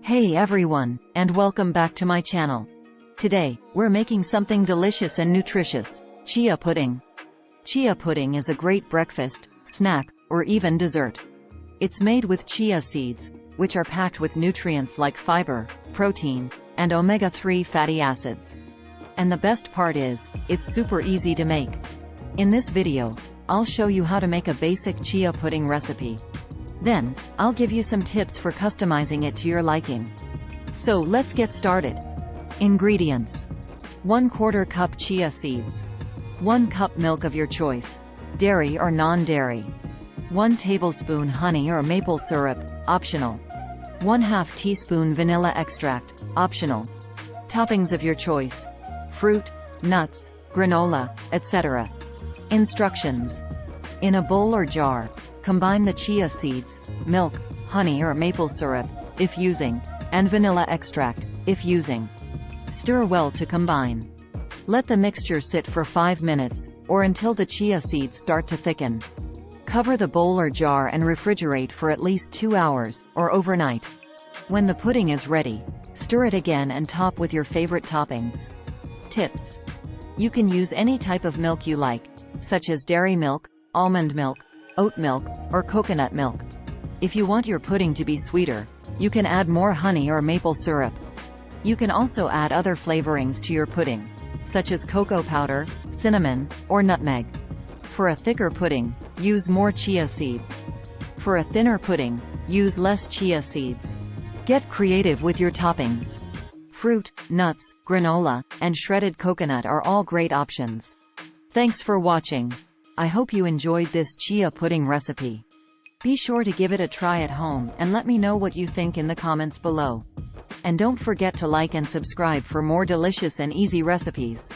Hey everyone, and welcome back to my channel. Today, we're making something delicious and nutritious, chia pudding. Chia pudding is a great breakfast, snack, or even dessert. It's made with chia seeds, which are packed with nutrients like fiber, protein, and omega-3 fatty acids. And the best part is, it's super easy to make. In this video, I'll show you how to make a basic chia pudding recipe. Then, I'll give you some tips for customizing it to your liking. So let's get started. Ingredients: 1/4 cup chia seeds, 1 cup milk of your choice, dairy or non-dairy, 1 tablespoon honey or maple syrup, optional, 1/2 teaspoon vanilla extract, optional, toppings of your choice, fruit, nuts, granola, etc. Instructions: in a bowl or jar, combine the chia seeds, milk, honey or maple syrup, if using, and vanilla extract, if using. Stir well to combine. Let the mixture sit for 5 minutes, or until the chia seeds start to thicken. Cover the bowl or jar and refrigerate for at least 2 hours, or overnight. When the pudding is ready, stir it again and top with your favorite toppings. Tips: you can use any type of milk you like, such as dairy milk, almond milk, oat milk, or coconut milk. If you want your pudding to be sweeter, you can add more honey or maple syrup. You can also add other flavorings to your pudding, such as cocoa powder, cinnamon, or nutmeg. For a thicker pudding, use more chia seeds. For a thinner pudding, use less chia seeds. Get creative with your toppings. Fruit, nuts, granola, and shredded coconut are all great options. Thanks for watching. I hope you enjoyed this chia pudding recipe. Be sure to give it a try at home and let me know what you think in the comments below. And don't forget to like and subscribe for more delicious and easy recipes.